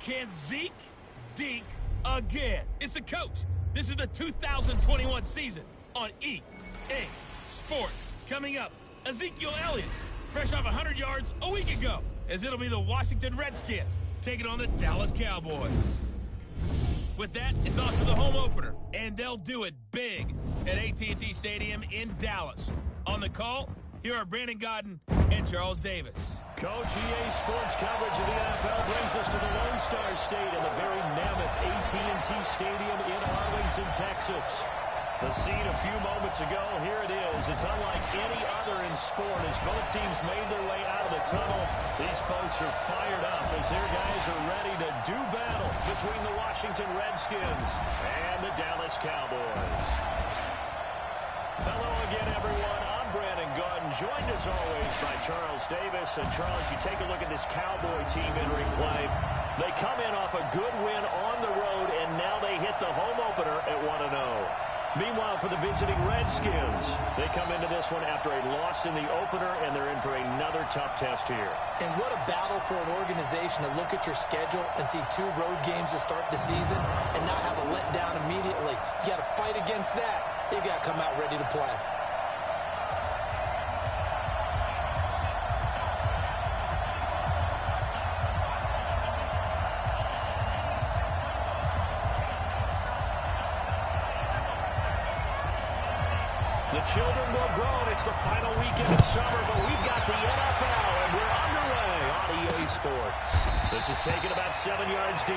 Can Zeke dink again? It's a coach. This is the 2021 season on EA Sports. Coming up, Ezekiel Elliott, fresh off 100 yards a week ago, as it'll be the Washington Redskins taking on the Dallas Cowboys. With that, it's off to the home opener, and they'll do it big at AT&T Stadium in Dallas. On the call, here are Brandon Godden and Charles Davis. Coach, EA Sports coverage of the NFL brings us to the Lone Star State in the very mammoth AT&T Stadium in Arlington, Texas. The scene a few moments ago, here it is. It's unlike any other in sport as both teams made their way out of the tunnel. These folks are fired up as their guys are ready to do battle between the Washington Redskins and the Dallas Cowboys. Hello again, everyone. I'm Brandon Godden, joined as always by Charles Davis. And Charles, you take a look at this Cowboy team entering play. They come in off a good win on the road, and now they hit the home opener at 1-0. Meanwhile, for the visiting Redskins, they come into this one after a loss in the opener, and they're in for another tough test here. And what a battle for an organization to look at your schedule and see 2 road games to start the season and not have a letdown immediately. You got to fight against that. You got to come out ready to play. The children will grow, and it's the final weekend of summer, but we've got the NFL, and we're underway on EA Sports. This is taken about 7 yards deep.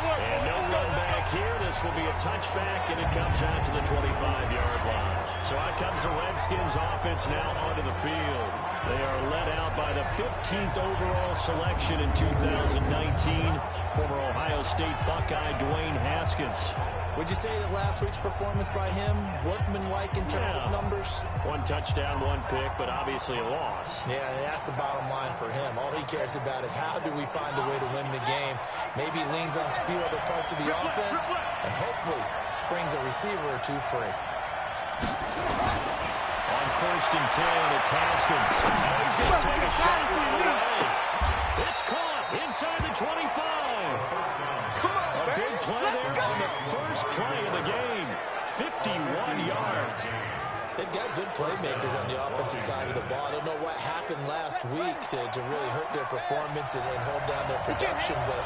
And no run back here. This will be a touchback, and it comes out to the 25-yard line. So out comes the Redskins offense now onto the field. They are led out by the 15th overall selection in 2019, former Ohio State Buckeye Dwayne Haskins. Would you say that last week's performance by him, workmanlike in terms of numbers? 1 touchdown, 1 pick, but obviously a loss. Yeah, that's the bottom line for him. All he cares about is how do we find a way to win the game. Maybe he leans on a few other parts of the offense, and hopefully springs a receiver or 2 free. On 1st and 10, it's Haskins. Now he's going to take a shot right away. It's caught inside the 25. A big play there on the first play of the game. 51 yards. They've got good playmakers on the offensive side of the ball. I don't know what happened last week to really hurt their performance and hold down their production, but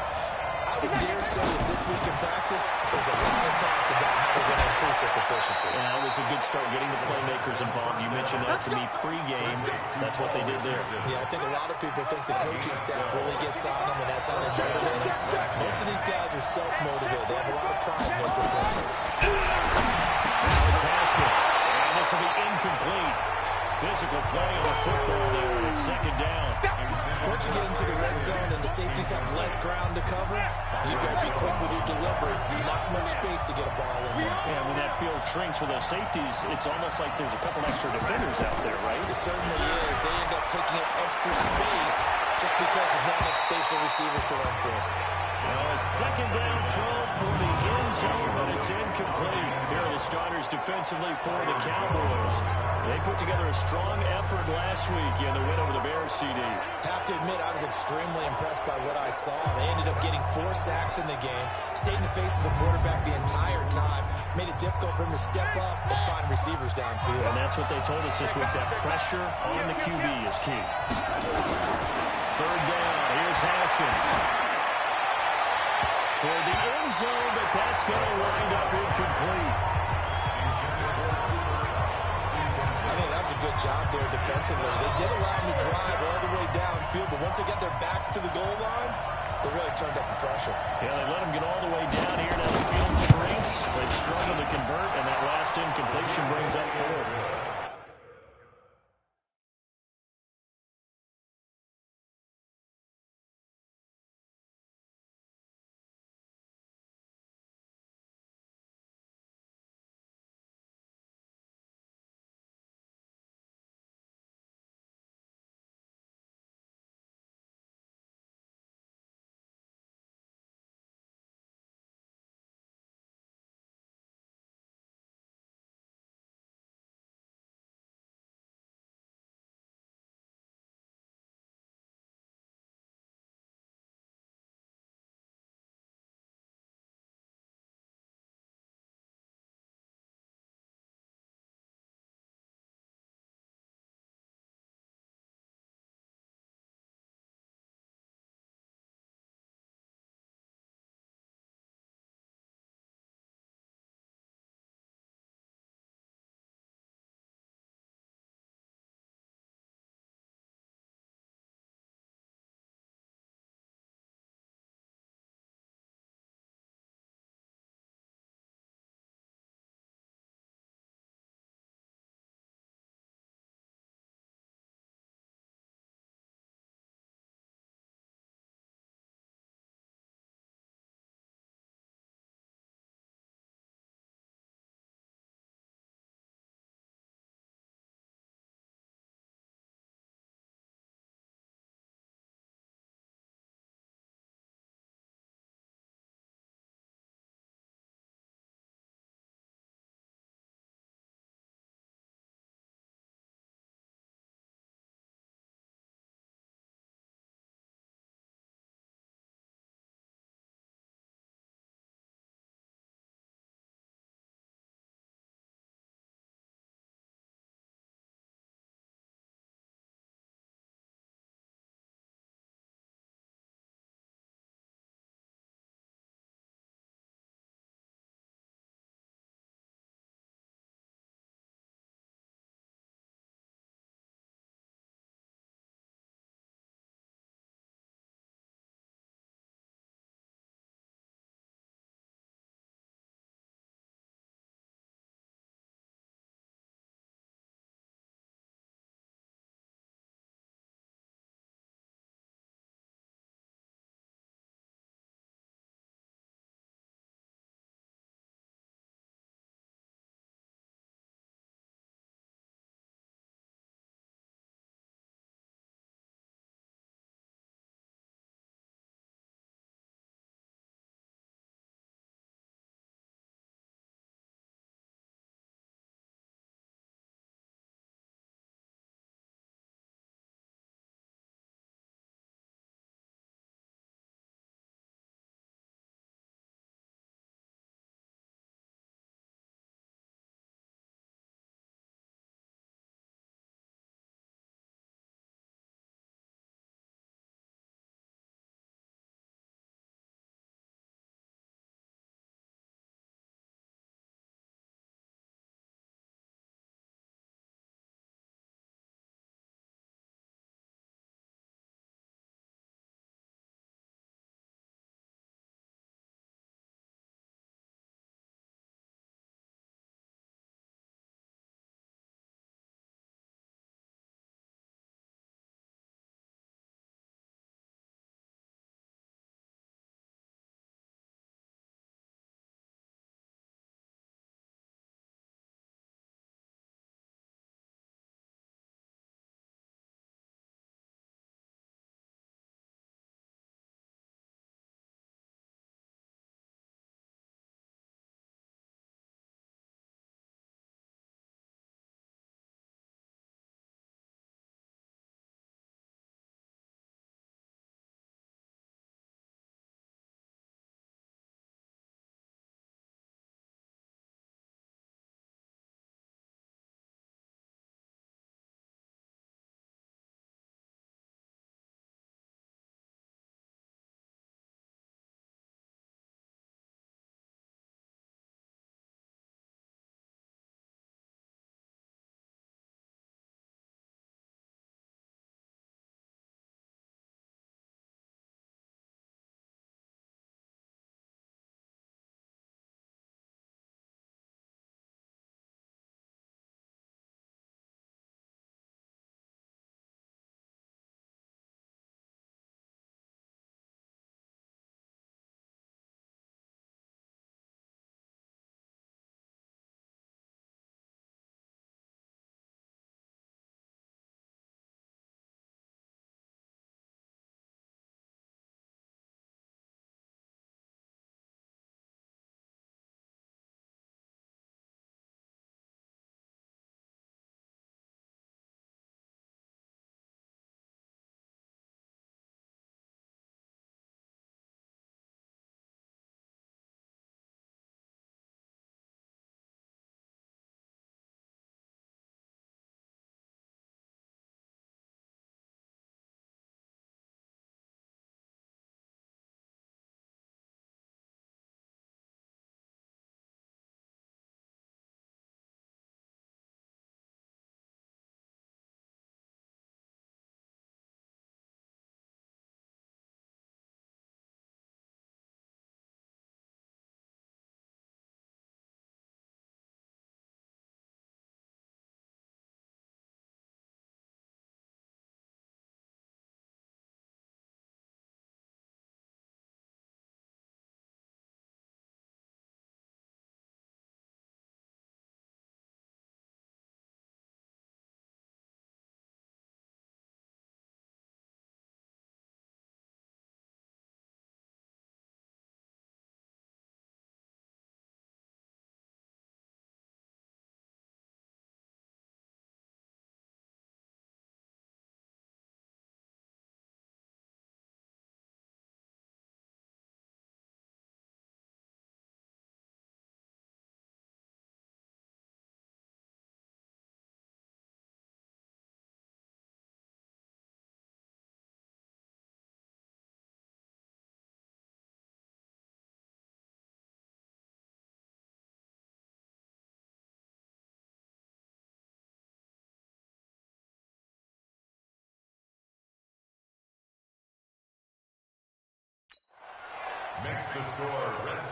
I would dare say that this week in practice, there's a lot of talk about how they're going to increase their proficiency. Yeah, it was a good start getting the playmakers involved. You mentioned that to me pregame. That's what they did there. Yeah, I think a lot of people think the coaching staff really gets on them, and that's how they motivate them. Most of these guys are self-motivated. They have a lot of pride in their performance. Now it's Haskins. And this will be incomplete. Physical play on the football there, and it's 2nd down. Once you get into the red zone and the safeties have less ground to cover, you got to be quick with your delivery. Not much space to get a ball in there. Yeah, when that field shrinks with those safeties, it's almost like there's a couple extra defenders out there, right? It certainly is. They end up taking up extra space just because there's not enough space for receivers to run through. Now a 2nd down throw for the end zone, but it's incomplete. Here are the starters defensively for the Cowboys. They put together a strong effort last week in the win over the Bears, CD. Have to admit, I was extremely impressed by what I saw. They ended up getting 4 sacks in the game, stayed in the face of the quarterback the entire time, made it difficult for him to step up and find receivers downfield. And that's what they told us this week, that pressure on the QB is key. 3rd down, here's Haskins. Toward the end zone, but that's going to wind up incomplete. I think that was a good job there defensively. They did allow him to drive all the way downfield, but once they got their backs to the goal line, they really turned up the pressure. Yeah, they let him get all the way down here. Now the field shrinks. They've struggled to convert, and that last incompletion brings up 4th.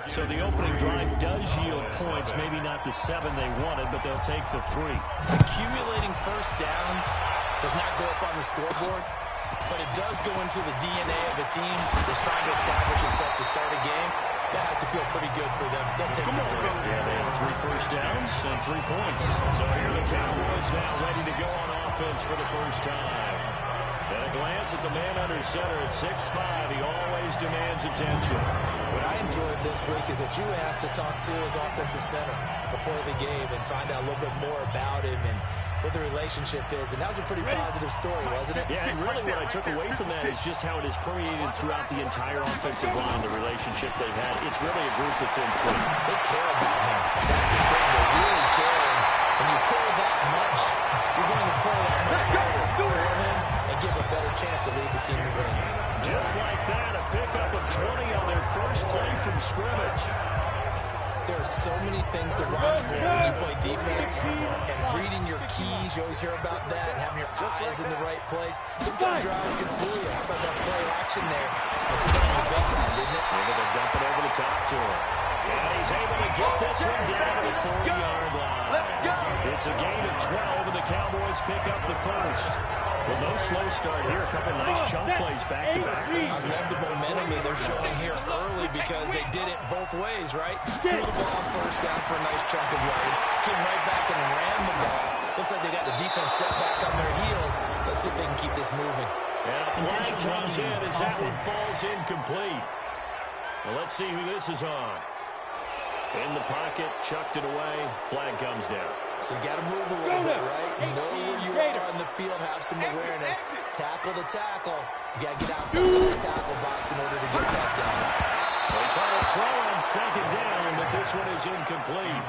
So the opening drive does yield points, maybe not the 7 they wanted, but they'll take the 3. Accumulating first downs does not go up on the scoreboard, but it does go into the DNA of a team that's trying to establish itself to start a game. That has to feel pretty good for them. They'll take the 3. Yeah, they have 3 first downs and 3 points. So here are the Cowboys now ready to go on offense for the first time. And a glance at the man under center at 6'5". He always demands attention. What I enjoyed this week is that you asked to talk to his offensive center before the game and find out a little bit more about him and what the relationship is. And that was a pretty positive story, wasn't it? Yeah, and really what I took away from that is just how it has permeated throughout the entire offensive line, the relationship they've had. It's really a group that's in sync. They care about him. That's the thing. They really care. And when you care that much, you're going to play that much harder for him and give a better chance to lead the team to wins. Just like that, a pickup of 20 on their first play from scrimmage. There are so many things to watch for when you play defense, and reading your keys, you always hear about that, and having your eyes in the right place. Sometimes your eyes can fool you. How about that play action there? That's a big time, didn't it? Maybe they'll dump it over the top to him. And he's able to get this one down to the 40-yard line. It's a gain of 12, and the Cowboys pick up the first. Well, no slow start here. A couple nice chunk plays back-to-back. I love the momentum that they're showing here early because they did it both ways, right? Threw the ball first down for a nice chunk of yardage. Came right back and ran the ball. Looks like they got the defense set back on their heels. Let's see if they can keep this moving. And a flag comes in as that one falls incomplete. Well, let's see who this is on. In the pocket, chucked it away. Flag comes down. So you got to move a little bit, right? Know where you are on the field, have some awareness. Tackle to tackle. You got to get outside the tackle box in order to get that done. They try to throw on second down, but this one is incomplete.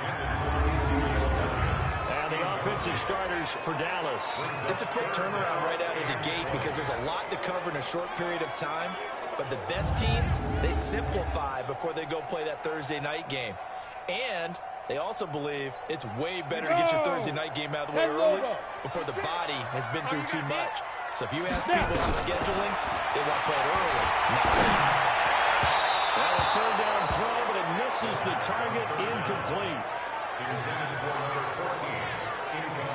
And the offensive starters for Dallas. It's a quick turnaround right out of the gate because there's a lot to cover in a short period of time. But the best teams, they simplify before they go play that Thursday night game. And they also believe it's way better to get your Thursday night game out of the way early before the body has been through too much. So if you ask people on scheduling, they want to play it early, not late. Well, a third down throw, but it misses the target, incomplete.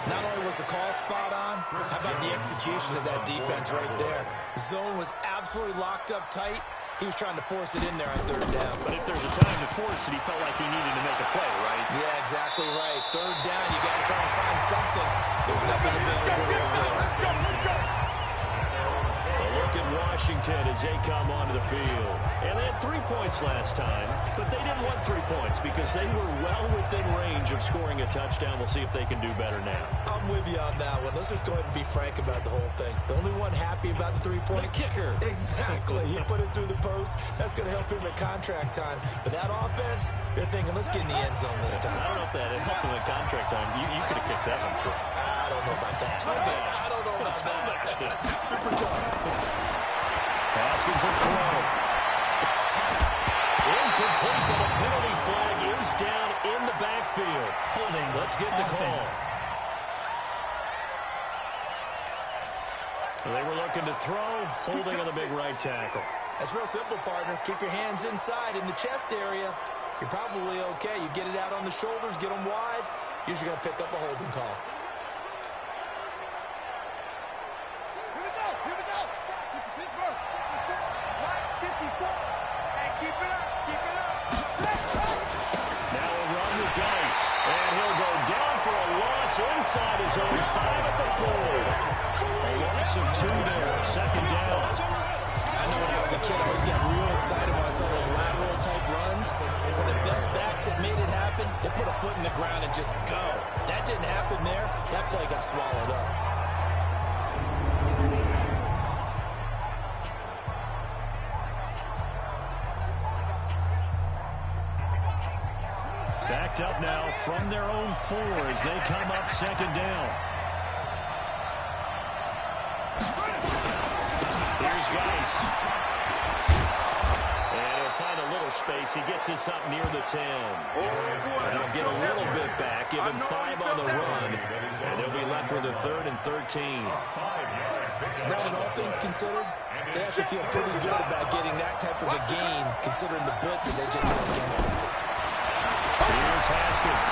Not only was the call spot on, how about the execution of that defense right there? Zone was absolutely locked up tight. He was trying to force it in there on third down. But if there's a time to force it, he felt like he needed to make a play, right? Yeah, exactly right. Third down, you got to try and find something. There's nothing available there for him. A look at Washington as they come onto the field. And they had 3 points last time, but they didn't want 3 points because they were well within range of scoring a touchdown. We'll see if they can do better now. I'm with you on that one. Let's just go ahead and be frank about the whole thing. The only one happy about the 3-point kicker. Exactly. He put it through the post. That's going to help him at contract time. But that offense, you're thinking, let's get in the end zone this time. I don't know if that helped him at contract time. You could have kicked that one through. I don't know about that. I don't know about that. Super tough. Haskins will throw. Incomplete, but a penalty flag is down in the backfield. Holding. Let's get the call. They were looking to throw, holding on the big right tackle. That's real simple, partner. Keep your hands inside in the chest area. You're probably okay. You get it out on the shoulders, get them wide. Usually going to pick up a holding call. Inside his own 5 at the 4. A loss of 2 there, second down. I know when I was a kid, I always got real excited when I saw those lateral type runs. But the best backs that made it happen, they put a foot in the ground and just go. That didn't happen there. That play got swallowed up. Backed up now from their own 4 as they come up second down. Here's Geis. And he'll find a little space. He gets us up near the 10. And he'll get a little bit back, give him 5 on the run. And they'll be left with a 3rd and 13. Brandon, all things considered, they have to feel pretty good about getting that type of a gain, considering the blitz that they just had against them. Here's Haskins.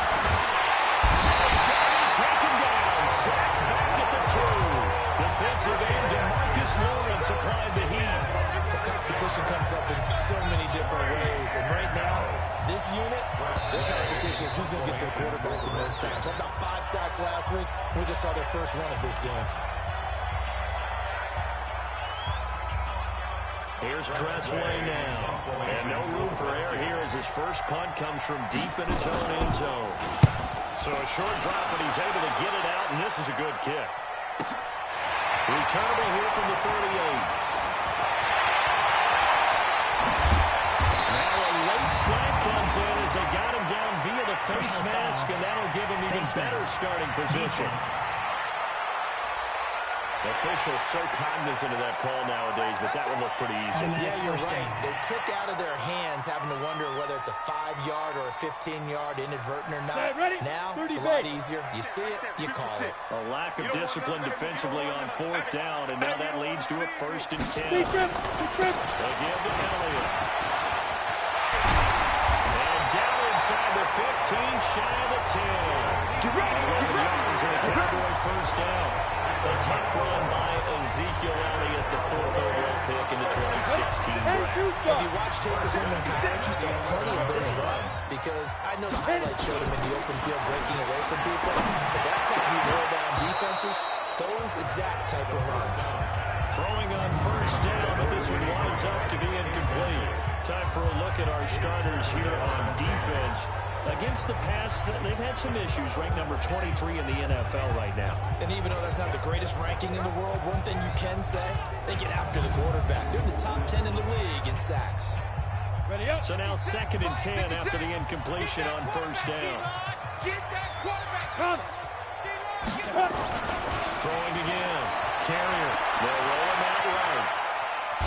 He's got him taken down. Sacked back at the 2. Defensive end DeMarcus Lawrence applied the heat. The competition comes up in so many different ways, and right now, this unit, their competition is who's going to get to the quarterback the most times. Had about 5 sacks last week. We just saw their first one of this game. Here's Tressway now. And no room for error here as his first punt comes from deep in his own end zone. So a short drop, but he's able to get it out, and this is a good kick. Returnable here from the 38. Now a late flag comes in as they got him down via the face mask, and that'll give him even better starting positions. The officials so cognizant of that call nowadays, but that one looked pretty easy. Yeah, you're right. They took out of their hands having to wonder whether it's a 5-yard or a 15-yard inadvertent or not. Now, it's a lot easier. You see it, you call it. A lack of discipline defensively on 4th down, and now that leads to a 1st and 10. They give to Elliott. And down inside the 15, shy of the 10. 11 yards and a Cowboy 1st down. A tough run by Ezekiel Elliott, the 4th overall pick in the 2016 draft. If you watch tape of him in college, you saw plenty of those runs, because I know the highlights showed him in the open field breaking away from people, but that's how he wore down defenses, those exact type of runs. Throwing on 1st down, but this one winds up to be incomplete. Time for a look at our starters here on defense. Against the pass, they've had some issues, ranked number 23 in the NFL right now. And even though that's not the greatest ranking in the world, one thing you can say, they get after the quarterback. They're in the top 10 in the league in sacks. So now 2nd and 10 after the incompletion on 1st down. Get that quarterback coming. Throwing again. Carrier. They'll roll him out right.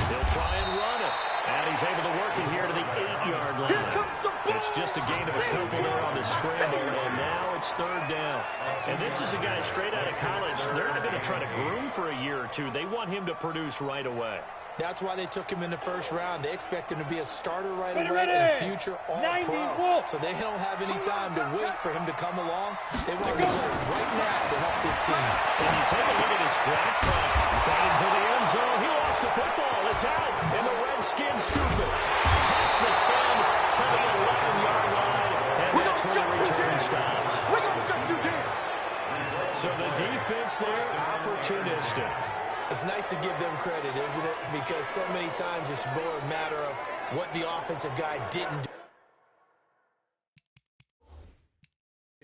He'll try and run it. And he's able to work it here to the 8-yard line. It's just a gain of a couple there on the scramble, and now it's 3rd down. And this is a guy straight out of college. They're not going to try to groom for a year or two. They want him to produce right away. That's why they took him in the 1st round. They expect him to be a starter right away and a future all-pro. So they don't have any time to wait for him to come along. They want to do it right now to help this team. And you take a look at his draft pressure. Fighting for the end zone. He lost the football. It's out. And the Redskins scoop it. Past the 10 to the 11-yard line. And that's where the return stops. We're going to shut you down. So the defense there, opportunistic. It's nice to give them credit, isn't it? Because so many times it's more a matter of what the offensive guy didn't do.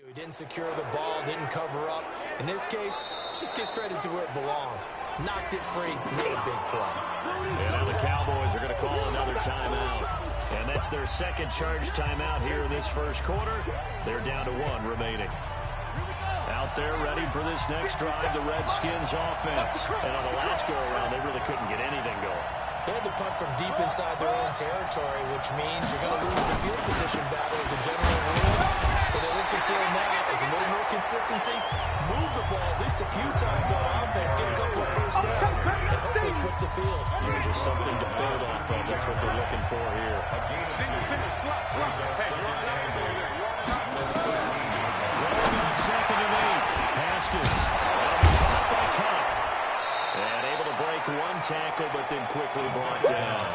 He didn't secure the ball, didn't cover up. In this case, just give credit to where it belongs. Knocked it free, made a big play. And now the Cowboys are going to call another timeout. And that's their 2nd charge timeout here in this 1st quarter. They're down to 1 remaining. Out there ready for this next drive, the Redskins offense. And on the last go-around, they really couldn't get anything going. They had to punt from deep inside their own territory, which means you're going to lose the field position battle as a general rule. What they're looking for now is a little more consistency, move the ball at least a few times on offense, get a couple of 1st downs, and hopefully flip the field. Just something to build off of. That's what they're looking for here. Single, slot. Hey, Throwing on 2nd and 8. Haskins. And able to break 1 tackle, but then quickly brought down.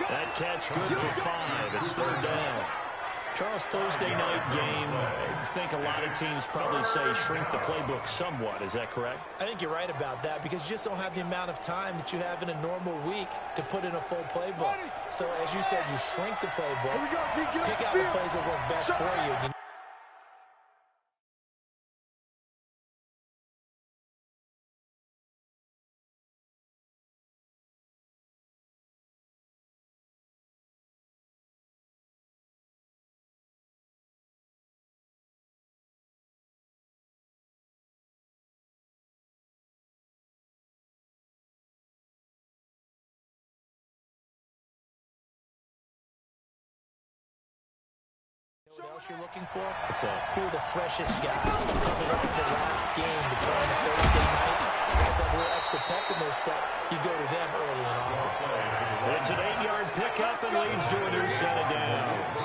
That catch good for 5. It's 3rd down. Charles, Thursday night game, I think a lot of teams probably say shrink the playbook somewhat. Is that correct? I think you're right about that, because you just don't have the amount of time that you have in a normal week to put in a full playbook. So, as you said, you shrink the playbook, pick out the plays that work best for you. What else you're looking for? What's that? Who are the freshest guys coming off the last game to play on a Thursday night? guys have a little extra pep in their step, you go to them early and often. It's an 8-yard pickup and leads to a new set of downs.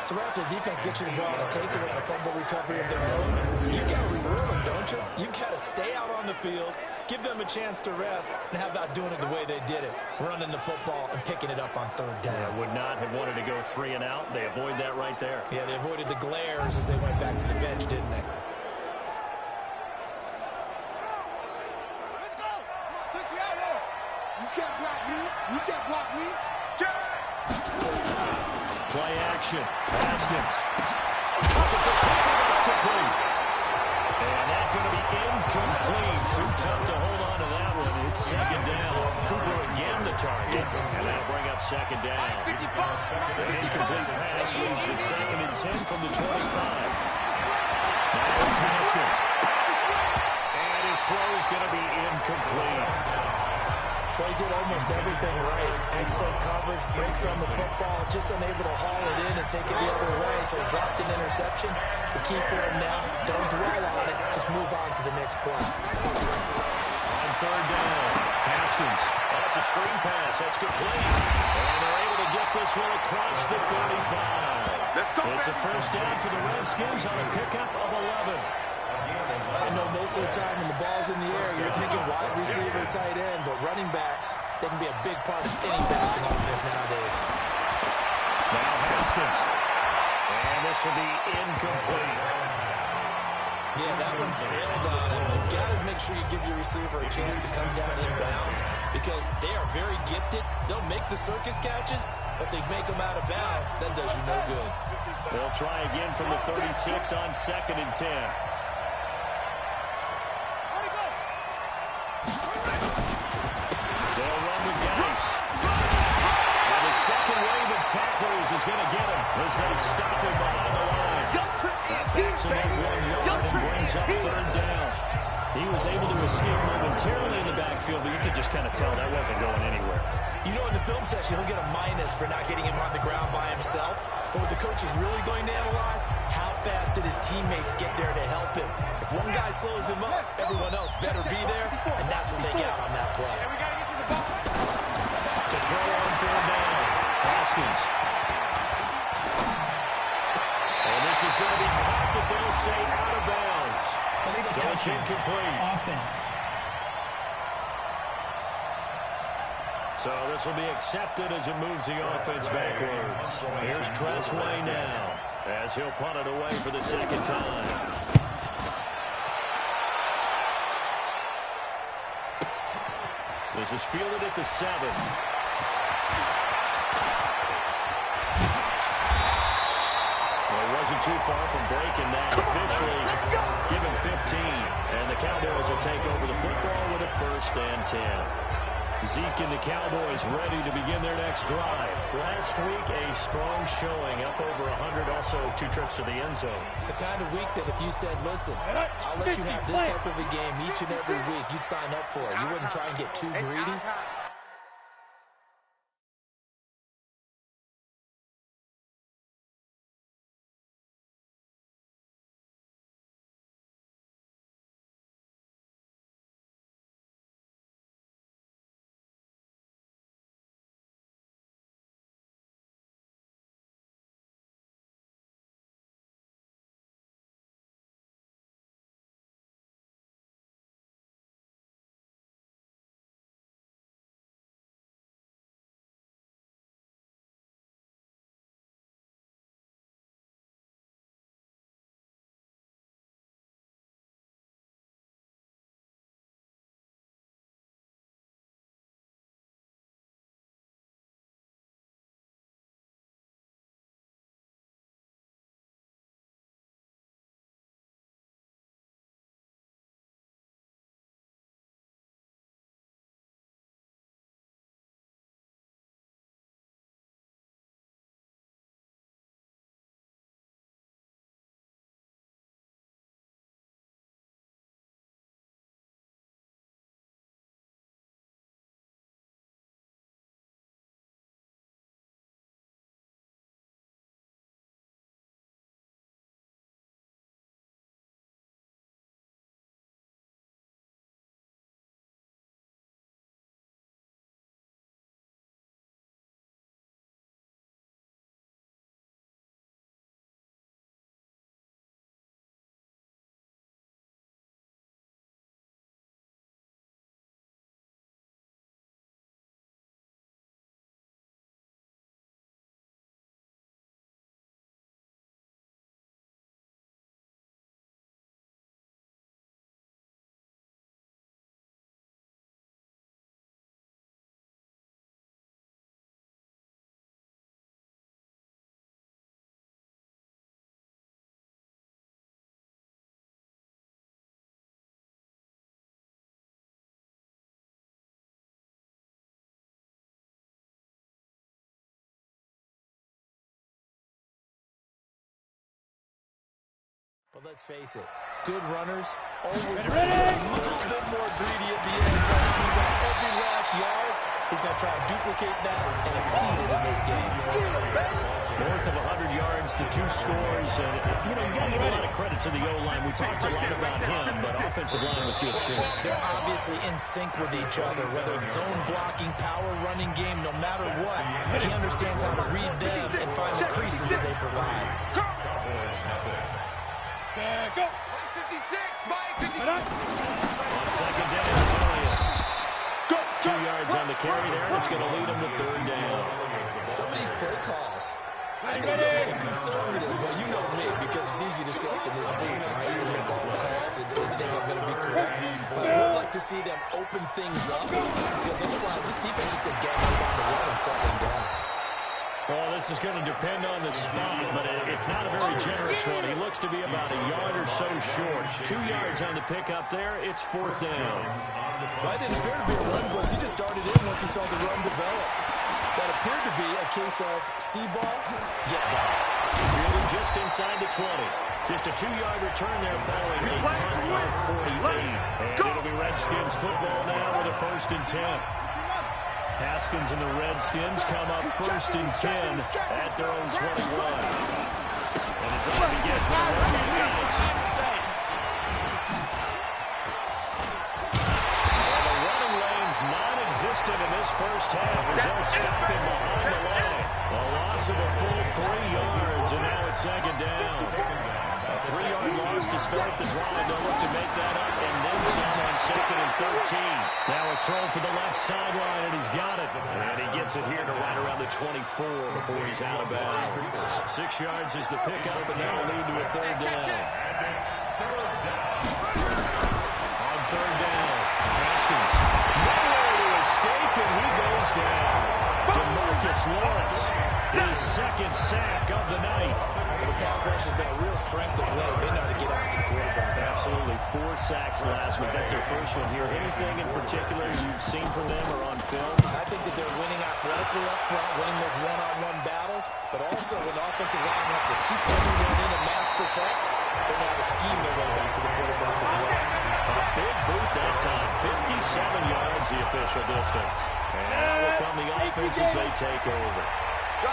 So right after the defense gets you the ball on a takeaway and a fumble recovery of their own, you got to reward them, don't you? You've got to stay out on the field, give them a chance to rest, and how about doing it the way they did it, running the football and picking it up on third down. Yeah, would not have wanted to go 3 and out. They avoid that right there. Yeah, they avoided the glares as they went back to the bench, didn't they? Let's go. Take it out there. You can't block me. You can't block me. Play action. Haskins. That's complete. And that's going to be incomplete. Too tough to hold on to that one. It's second down. Cooper again the target. And that'll bring up second down. An incomplete pass leads to 2nd and 10 from the 25. Now it's Haskins. And his throw is going to be incomplete. Well, he did almost everything right. Excellent coverage, breaks on the football, just unable to haul it in and take it the other way, so dropped an interception. The key for him now, don't dwell on it, just move on to the next play. On third down, Haskins. That's a screen pass. That's complete. And they're able to get this one across the 35. It's a first down for the Redskins on a pickup of 11. I know most of the time when the ball's in the air, you're thinking wide receiver, tight end, but running backs, they can be a big part of any passing offense nowadays. Now Haskins. And this will be incomplete. Yeah, that one sailed on him. You've got to make sure you give your receiver a chance to come down inbounds because they are very gifted. They'll make the circus catches, but they make them out of bounds. That does you no good. They'll try again from the 36 on 2nd and 10. They'll run with Geis. And the second wave of tacklers is going to get him as they stop him behind the line. That backs him up 1 yard and brings up third down. He was able to escape momentarily in the backfield, but you could just kind of tell that wasn't going anywhere. You know, in the film session, he'll get a minus for not getting him on the ground by himself. But what the coach is really going to analyze, how fast did his teammates get there to help him? If one guy slows him up, everyone else better be there, and that's what they got on that play. To throw on third down, Haskins. And this is going to be caught, but they'll say out of bounds. Illegal So it's touching. incomplete. Offense. So this will be accepted as it moves the offense backwards. Here's Tressway now as he'll punt it away for the second time. This is fielded at the 7. Well, he wasn't too far from breaking that. Officially given 15. And the Cowboys will take over the football with a 1st and 10. Zeke and the Cowboys ready to begin their next drive. Last week, a strong showing, up over 100, also 2 trips to the end zone. It's the kind of week that if you said, listen, I'll let you have this type of a game each and every week, you'd sign up for it. You wouldn't try and get too greedy. But let's face it, good runners always a little bit more greedy at the end. Try to squeeze out every last yard. He's going to try to duplicate that and exceed it in this game. North of 100 yards, the 2 scores. And, you got to give a lot of credit to the O-line. We talked a lot about him, but offensive line was good, too. They're obviously in sync with each other, whether it's zone blocking, power running game, no matter what. He understands how to read them and find the creases that they provide. Go. 56, Mike. 56. On second down, Elliott. 2 yards on the carry there, and it's going to lead him to 3rd down. Some of these play calls, I think they're a little conservative, but you know me, because it's easy to sit up in this booth, right? You make all the calls and think I'm going to be correct. But I would like to see them open things up, because otherwise this defense is going to gang up on the run and shut them down. Well, this is going to depend on the spot, but it's not a very generous one. He looks to be about a yard or so short. 2 yards on the pickup there. It's 4th down. Well, it didn't appear to be a run blitz. He just darted in once he saw the run develop. That appeared to be a case of see ball, get ball. Fielded just inside the 20. Just a 2-yard return there following a punt of 48. And it'll be Redskins football now with a 1st and 10. Haskins and the Redskins come up 1st and 10 at their own 21. And the drive begins with a run. Well, the running lane's non-existent in this first half as they'll stop him behind the line. A loss of a full 3 yards, and now it's 2nd down. A 3-yard loss to start the drive. They'll look to make that up and then some on 2nd and 13. Now a throw for the left sideline, and he's got it. And he gets it here to right around the 24 before he's out of bounds. 6 yards is the pickup, and that'll lead to a 3rd down. On 3rd down, Haskins. Nowhere to escape, and he goes down. DeMarcus Lawrence, his 2nd sack of the night. Well, the pass rush has been a real strength of late. They know how to get out to the quarterback. Absolutely. 4 sacks last week. That's their first one here. Anything in particular you've seen from them or on film? I think that they're winning athletically up front, winning those one-on-one battles, but also when the offensive line has to keep everyone in and mass protect, they know how to scheme their way back to the quarterback as well. A big boot that time. 57 yards the official distance. And now will come the offense as they take over.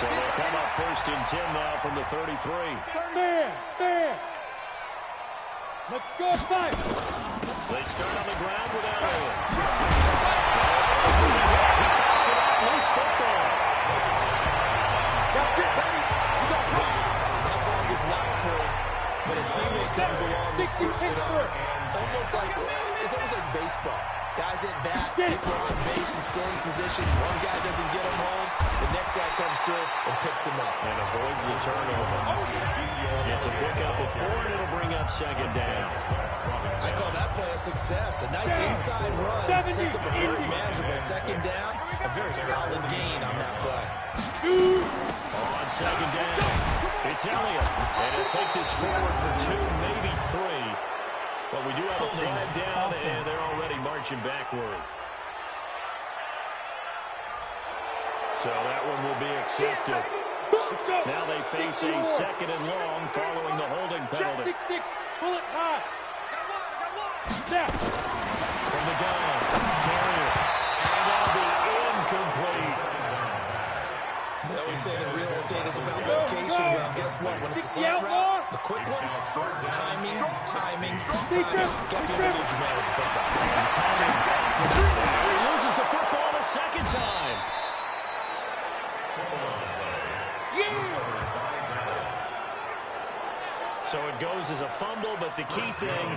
So they'll come up 1st and 10 now from the 33. There. Let's go, fight. They start on the ground with Elliott. He passes it out. Loose football. That ball is not free, but a teammate comes along and scoops it up. It's almost like baseball. Guys at bat, people are on base in scoring position. One guy doesn't get him home. The next guy comes through and picks him up. And avoids the turnover. It's a pickup of 4, and it'll bring up 2nd down. I call that play a success. A nice inside run sets up a very manageable 2nd down. A very solid gain on that play. On 2nd down, it's Elliott. And he'll take this forward for 2, maybe 3. But we do have a flag down, and they're already marching backward. So that one will be accepted. Now they face a 2nd and long following the holding penalty. 6-6, pull it high. From the gun, carrier. And that'll be incomplete. They always say that real estate is about location. Well, guess what? When it's a slant route, the quick ones, timing. Got to be a little dramatic with football. And timing. He loses the football the 2nd time. So it goes as a fumble, but the key thing,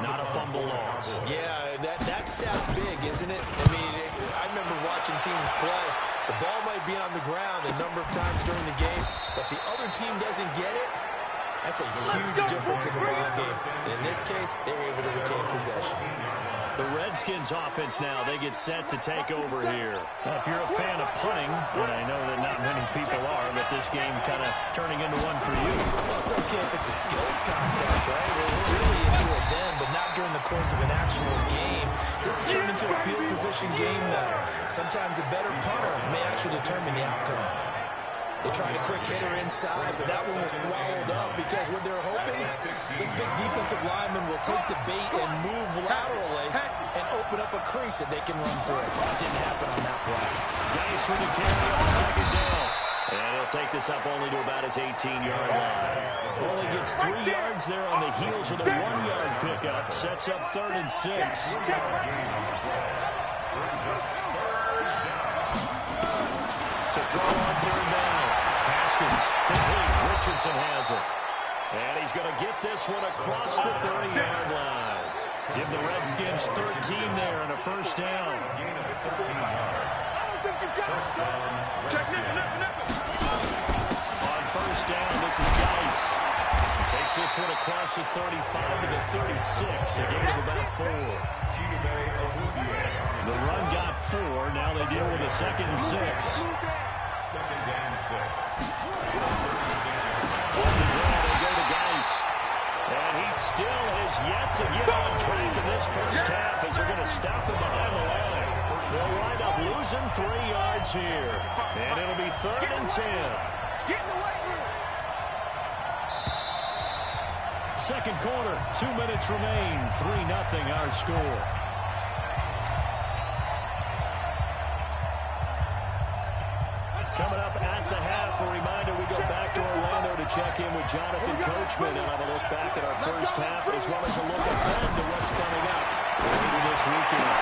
not a fumble loss. Yeah, that stat's big, isn't it? I mean, I remember watching teams play. The ball might be on the ground a number of times during the game, but the other team doesn't get it. That's a huge difference in the ball game. And in this case, they were able to retain possession. The Redskins offense now, they get set to take over here. Now, if you're a fan of punting, and I know that not many people are, but this game kind of turning into one for you. Well, it's okay if it's a skills contest, right? We're really into it then, but not during the course of an actual game. This has turned into a field position game, though. Sometimes a better punter may actually determine the outcome. They tried a quick hitter inside, but that one was swallowed up because what they're hoping, this big defensive lineman will take the bait and move laterally and open up a crease that they can run through. That didn't happen on that play. Guys for the carry on second down. And he'll take this up only to about his 18-yard line. Only gets 3 yards there on the heels of the 1-yard pickup. Sets up 3rd and 6. To throw on 3rd down. Haskins complete. Richardson has it. And he's going to get this one across the 30-yard line. Give the Redskins 13 there and a 1st down. On 1st down, this is Geis. He takes this one across the 35 to the 36. A gain of about 4. The run got 4. Now they deal with a 2nd and 6. On the draw, they go to Geis. And he still has yet to get on track in this first half as they're going to stop him behind the line. They'll wind up losing 3 yards here. And it'll be 3rd and 10. Get in the weight room. Second quarter, 2 minutes remain. 3-0 our score. Coming up at the half, a reminder we go back to Orlando to check in with Jonathan Coachman and have a look back at our first half as well as a look ahead to what's coming up later this weekend.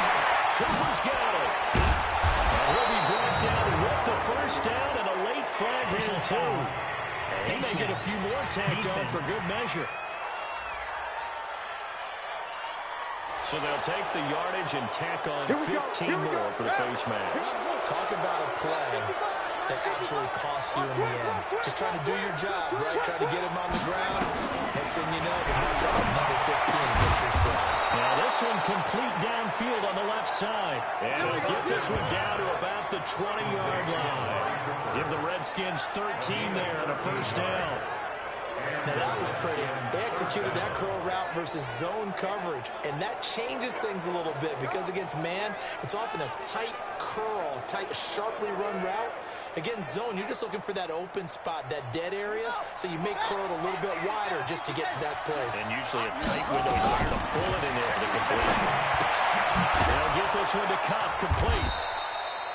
Cooper's got it. And he'll be brought down with the 1st down and a late flag here too. He may get a few more tacked on for good measure. So they'll take the yardage and tack on 15 more for the face mask. Talk about a play that absolutely costs you in the end. Just trying to do your job, right? Trying to get him on the ground. Next thing you know, they march off another 15 against your squad. Now this one complete downfield on the left side. And he'll get this one down to about the 20-yard line. Give the Redskins 13 there and a 1st down. Now that was pretty. They executed that curl route versus zone coverage, and that changes things a little bit because against man, it's often a tight curl, tight, sharply run route. Against zone, you're just looking for that open spot, that dead area, so you make curl a little bit wider just to get to that place. And usually a tight window to pull it in there for the completion. They'll get this one to Cobb, complete.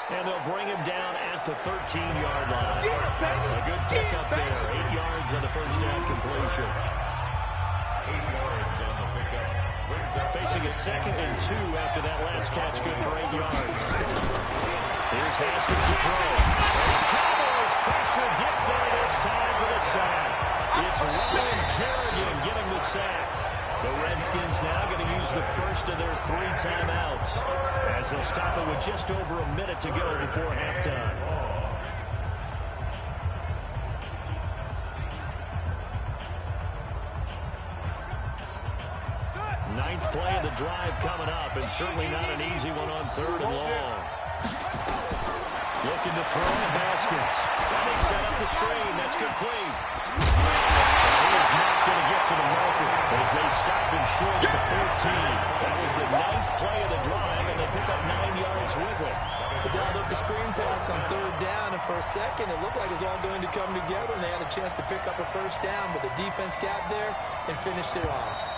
And they'll bring him down at the 13-yard line. A good pickup there. 8 yards on the 1st down completion. 8 yards on the pickup. Facing a 2nd and 2 after that last catch, good for 8 yards. Here's Haskins to throw. And Cowboys pressure gets there this time for the sack. It's Ryan Kerrigan getting the sack. The Redskins now going to use the first of their 3 timeouts as they'll stop it with just over a minute to go before halftime. 9th play of the drive coming up, and certainly not an easy one on 3rd and long. Looking to throw Haskins. And they set up the screen. That's complete. He is not going to get to the marker as they stop him short at the 14. That was the 9th play of the drive, and they pick up 9 yards with it. They dialed up the screen pass on 3rd down, and for a second, it looked like it was all going to come together, and they had a chance to pick up a 1st down, but the defense got there and finished it off.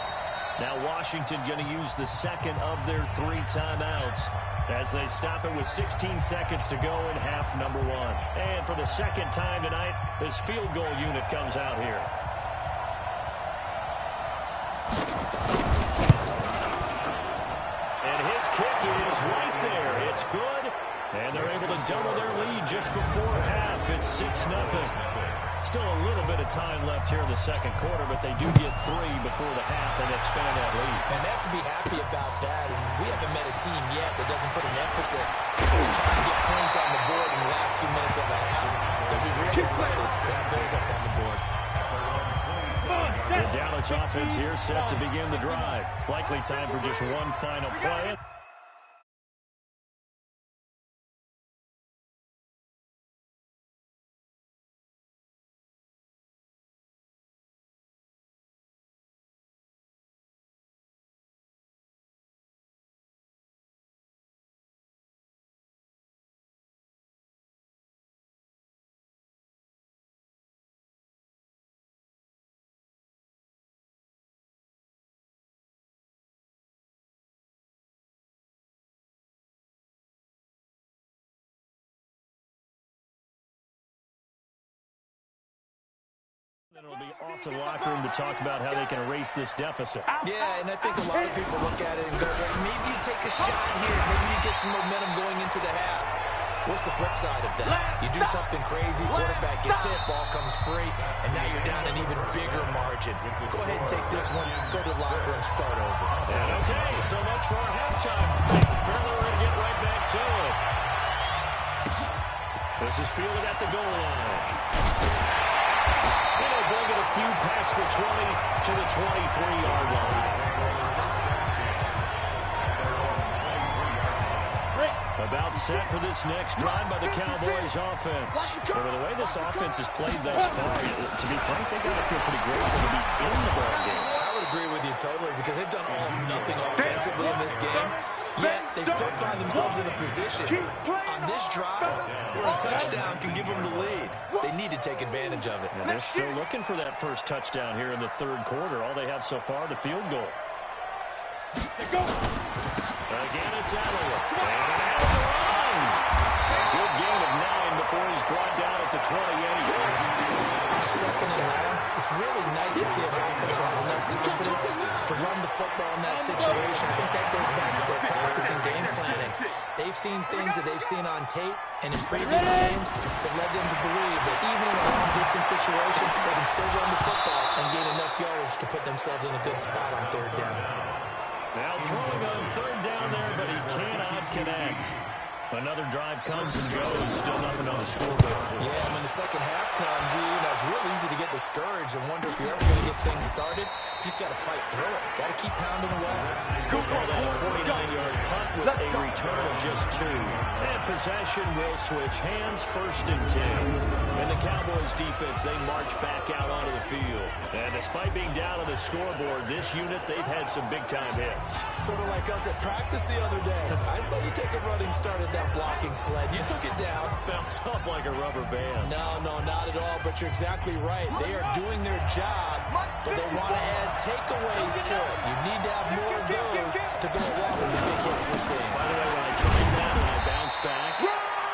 Now Washington going to use the 2nd of their 3 timeouts as they stop it with 16 seconds to go in half number 1. And for the 2nd time tonight, this field goal unit comes out here. And his kick is right there. It's good. And they're able to double their lead just before half. It's 6-0. Still a little bit of time left here in the 2nd quarter, but they do get 3 before the half and expand that lead. And they have to be happy about that. And we haven't met a team yet that doesn't put an emphasis on trying to get points on the board in the last 2 minutes of the half. They'll be really excited to have those up on the board. The Dallas offense here set to begin the drive. Likely time for just one final play. Then it'll be off to the locker room to talk about how they can erase this deficit. Yeah, and I think a lot of people look at it and go, well, maybe you take a shot here. Maybe you get some momentum going into the half. What's the flip side of that? You do something crazy, quarterback gets hit, ball comes free, and now you're down an even bigger margin. Go ahead and take this one, go to the locker room, start over. And okay, so much for our halftime break. Apparently we're going to get right back to it. This is fielded at the goal line. And they'll bring it a few past the 20 to the 23-yard line. About set for this next drive by the Cowboys offense. But with the way this offense has played thus far, to be frank, they got to feel pretty grateful to be in the ball game. I would agree with you totally because they've done all nothing offensively in this game. Yet they still find themselves in a position on this drive where a touchdown can give them the lead. They need to take advantage of it. And they're still looking for that first touchdown here in the third quarter. All they have so far, the field goal. Again, it's Elliott. And an out of the run. A good gain of 9 before he's brought down at the 28. Second and long. It's really nice to see an offense that has enough confidence to run the football in that situation. I think that goes back to their practice and game planning. They've seen things that they've seen on tape and in previous games that led them to believe that even in a long-distance situation, they can still run the football and gain enough yardage to put themselves in a good spot on third down. Now throwing on third down there, but he cannot connect. Another drive comes and goes, still nothing on the scoreboard. Yeah, when the second half comes, it's real easy to get discouraged and wonder if you're ever going to get things started. You just got to fight through it. Got to keep pounding away. We'll call that a 49-yard punt with a return of just 2. And possession will switch hands, first and 10. And the Cowboys defense, they march back out onto the field. And despite being down on the scoreboard, this unit, they've had some big-time hits. Sort of like us at practice the other day. I saw you take a running start at that blocking sled. You took it down. Bounced off like a rubber band. No, not at all, but you're exactly right. They are doing their job, but they want to add takeaways to it. You need to have more of those to go along with the big hits we're seeing. By the way, when I tried that and I bounced back,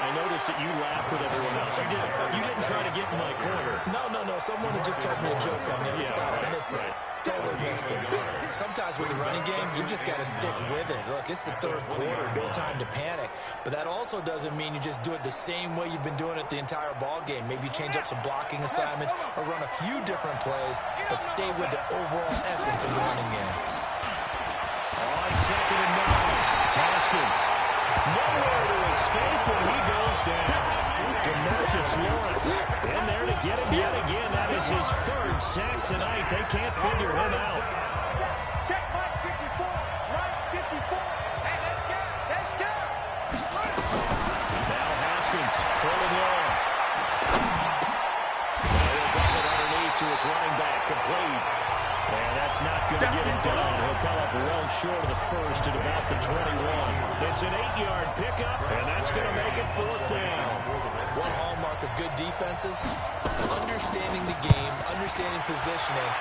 I noticed that you laughed with everyone else. You didn't try to get in my corner. No. Someone had just told me a joke on the other side. I missed that. Totally missed it. Sometimes with the running game, you've just got to stick with it. Look, it's the third quarter. No time to panic. But that also doesn't mean you just do it the same way you've been doing it the entire ball game. Maybe change up some blocking assignments or run a few different plays, but stay with the overall essence of the running game. On second and 9, Haskins. Nowhere to escape when he goes down. DeMarcus Lawrence in there to get him yet again. That is his third sack tonight. They can't figure him out. Check Mike 54, right 54. Hey, that's good. Now Haskins throwing long. Now he'll dump it underneath to his running back, complete. And that's not going to get it done. He'll come up well short of the first at about the 21. It's an 8-yard pickup, and that's going to make it fourth down. One hallmark of good defenses is understanding the game, understanding positioning,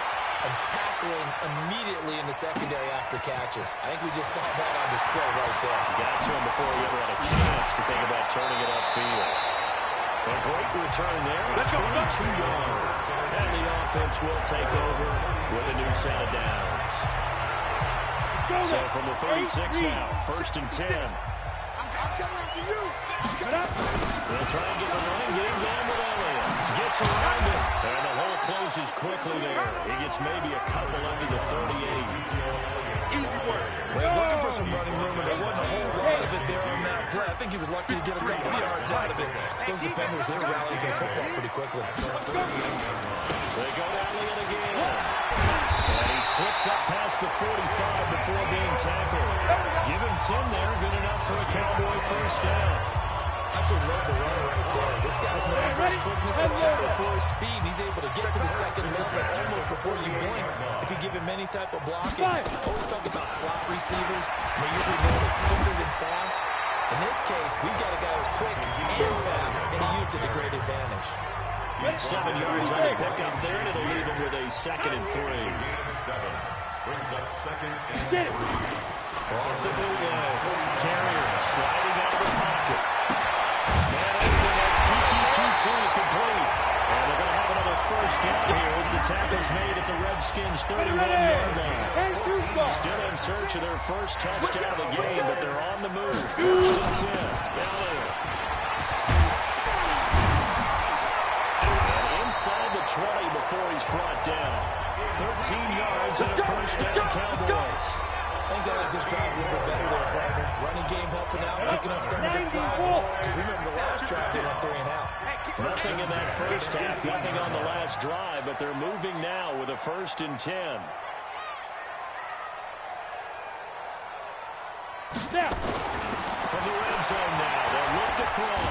and tackling immediately in the secondary after catches. I think we just saw that on display right there. Got to him before he ever had a chance to think about turning it upfield. A great return there, 22 yards. And the offense will take over with a new set of downs. So from the 36 now, first and 10. I'm coming after you. They'll try and get the running game down with Elliott. Gets around it. And the hole closes quickly there. He gets maybe a couple under the 38. Well, he's looking for some running room, and there wasn't a whole lot of it there on that play. I think he was lucky to get a couple of yards out of it. So those defenders, they're rallying to the football pretty quickly. They go to Elliott again. And he slips up past the 45 before being tackled. Give him 10 there. Good enough for a Cowboy first down. Absolutely love the run right there. This guy's known for his quickness, but also for his speed. He's able to get to the second level almost before you blink if you give him any type of blocking. Always talk about slot receivers. They're usually known as quicker than fast. In this case, we've got a guy who's quick and fast, and he used it to great advantage. 7 yards on the pickup there, and it'll leave him with a second and 3. Brings up second and 3. Off the bootleg. Carrier sliding out of the pocket. Man, that's Kiki 2-2 complete. And they're going to have another first down here. as the tackle's made at the Redskins' 31-yard line. Still in search of their first touchdown of the game, but they're on the move. First and 10. Elliott. And inside the 20 before he's brought down. 13 yards and a first down, Cowboys. I think they like this drive a little bit better there, partner. Running game helping out, picking up some of the slack. Because remember the last drive, they went 3 and out. Nothing in that first half, nothing on the last drive, but they're moving now with a first and 10. From the red zone now, they'll look to throw.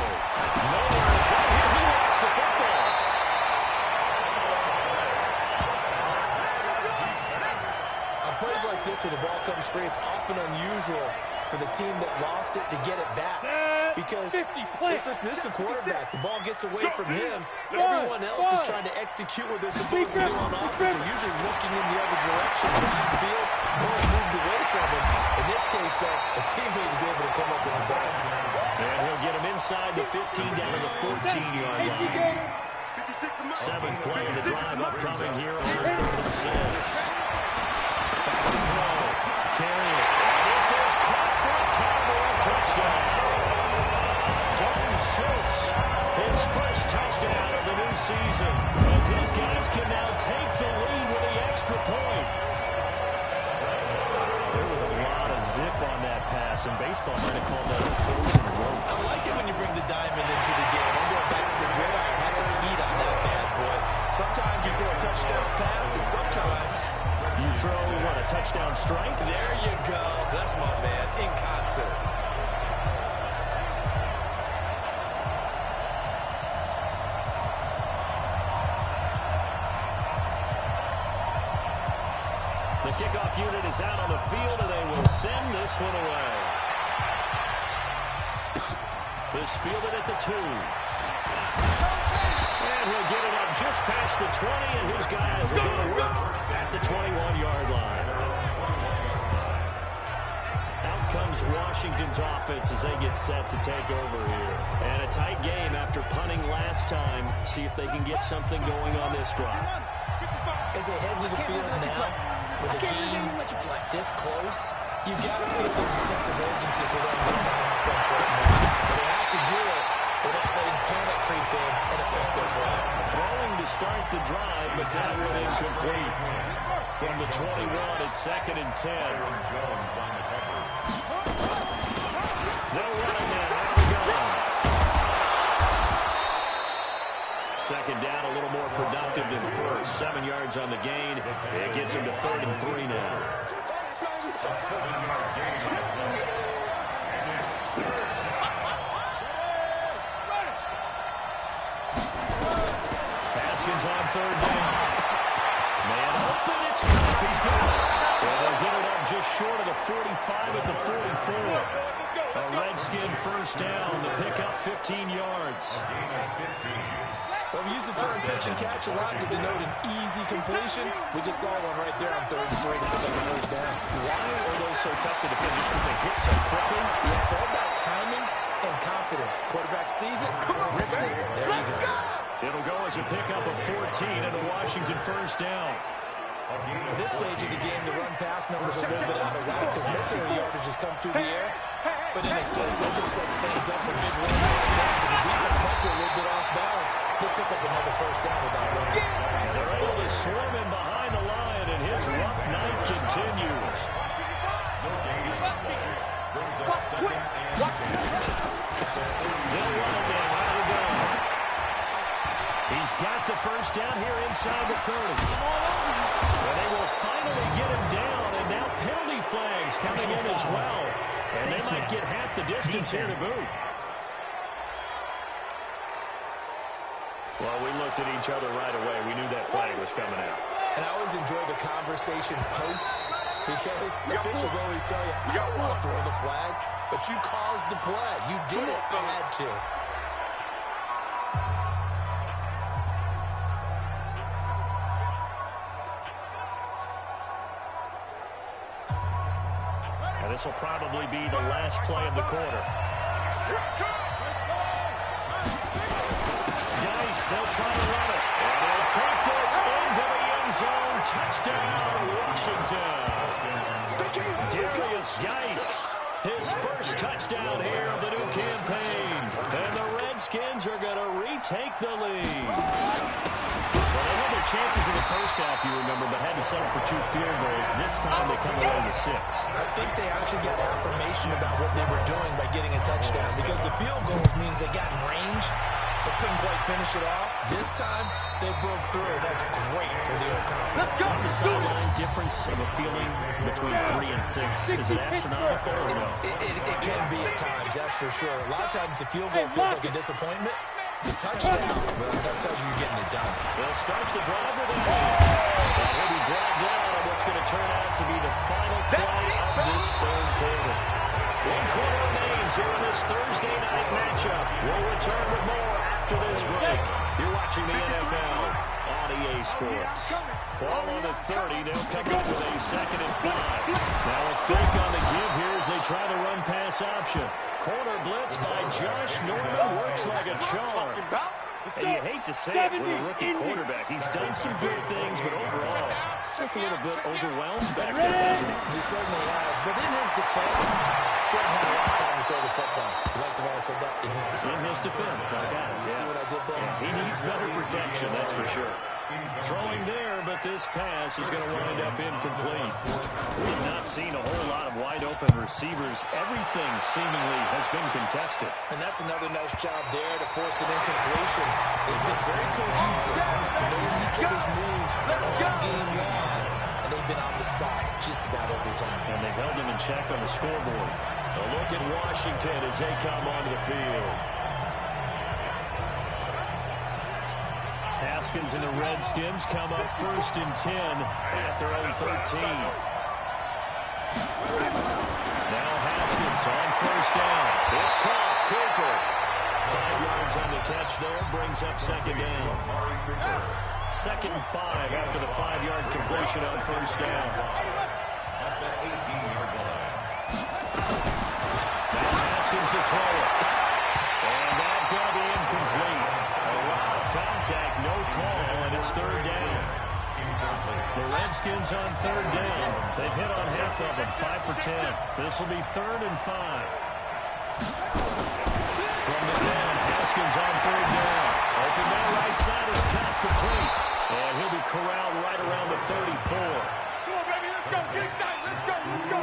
Nowhere to go here. He lost the football. On plays like this, when the ball comes free, it's often unusual for the team that lost it to get it back. Because this is the quarterback. The ball gets away from him. Everyone else is trying to execute what they're supposed to do on offense. They're usually looking in the other direction, downfield, or moved away from him. In this case, though, a teammate is able to come up with the ball. And he'll get him inside the 15 down to the 14-yard line. 7th play of the drive upcoming here on 3rd and 6. Back to throw. Carry it. And this is caught for a Cowboy touchdown. Dalton Schultz, his first touchdown of the new season, as his guys can now take the lead with the extra point. There was a lot of zip on that pass, and baseball might have called that a frozen rope. I like it when you bring the diamond into the game. I'm going back to the gridiron. Had some heat on that bad boy. Sometimes you throw a touchdown pass, and sometimes you throw, what, a touchdown strike? There you go. That's my man, in concert. The kickoff unit is out on the field, and they will send this one away. This fielded at the 2. And he'll get it up just past the 20, and his guys are going to work at the 21-yard line. Out comes Washington's offense as they get set to take over here. And a tight game after punting last time. See if they can get something going on this drive. As they head to the field now, with the game this close, you've got to feel there's a sense of urgency for them to run offense right now. But they have to do it without letting panic creep in and affect their play. Throwing to start the drive, but that one incomplete. From the 21, it's 2nd and 10. No running now. Out we go. 2nd down, a little more productive than first. 7 yards on the gain. It gets him to 3rd and 3 now. Haskins on 3rd down. Man open, it's caught. He's got it. So they'll get it up just short of the 45 at the 44. A Redskin first down. The pickup 15 yards. Well, we use the term pitch and catch a lot to denote an easy completion. We just saw one right there on 3rd and 3 to pick up the first down. Why are those so tough to defend? Just because they hit so quickly? Yeah, it's all about timing and confidence. Quarterback sees it, rips it, there you go. It'll go as a pickup of 14 and a Washington first down. At this stage of the game, the run-pass numbers are a little bit out of whack because most of the yardage has come through the air. But in a sense, that just sets things up for big runs like that because the defense might be a little bit off balance. They'll pick up another first down without running. They're able to swarm him behind the line, and his rough night continues. They'll run it down. Out he goes. He's got the first down here inside the 30. And they will finally get him down, and now penalty flags coming in as well. And they might get half the distance here to boot. Well, we looked at each other right away. We knew that flag was coming out. And I always enjoy the conversation post because officials always tell you, I don't want to throw the flag, but you caused the play. You did it. I had to. And this will probably be the last play of the quarter. Nice. They'll try to run it. And they'll take this into touchdown, Washington. Darius Geis, his first touchdown here of the new campaign. And the Redskins are going to retake the lead. Well, they had their chances in the first half, you remember, but had to settle for 2 field goals. This time they come away with 6. I think they actually got affirmation about what they were doing by getting a touchdown, because the field goals means they got in range but couldn't quite finish it off. This time, they broke through. That's great for the old confidence. On the sideline, difference of a feeling between 3 and 6. Is it astronomical or no? It can be at times, that's for sure. A lot of times the field goal feels like a disappointment. The touchdown, well, that tells you you're getting it done. They'll start the drive with that. He'll be brought down on what's going to turn out to be the final play of this third quarter. 1 quarter remains here in this Thursday night matchup. We'll return with more after this break. You're watching the NFL on EA Sports. Ball on the 30. They'll come up with a 2nd and 5. Now a fake on the give here as they try the run-pass option. Corner blitz by Josh Norman works like a charm. And you hate to say it with a rookie quarterback. He's done some good things, but overall, looked a little bit overwhelmed back there, hasn't he? He certainly has. But in his defense, he hasn't had a lot of time to throw the football. You like the way I said that? In his defense. In his defense, I got it. You see what I did there? Yeah, he needs better protection, that's for sure. Throwing there, but this pass is going to wind up incomplete. We have not seen a whole lot of wide-open receivers. Everything seemingly has been contested. And that's another nice job there to force an incompletion. They've been very cohesive, knowing each other's moves all game long. And they've been on the spot just about every time. And they've held them in check on the scoreboard. A look at Washington as they come onto the field. Haskins and the Redskins come up 1st and 10 at their own 13. Now Haskins on 1st down. It's caught. Cooper. 5 yards on the catch there. Brings up 2nd down. 2nd and 5 after the 5-yard completion on 1st down. Now Haskins to throw it. And that got incomplete. Contact, no call, and it's 3rd down. The Redskins on 3rd down. They've hit on half of them, 5 for 10. This will be 3rd and 5. From the down, Haskins on 3rd down. Open that right side is cut complete. And he'll be corralled right around the 34. Come on, baby, let's go. Get excited. Let's go. Let's go.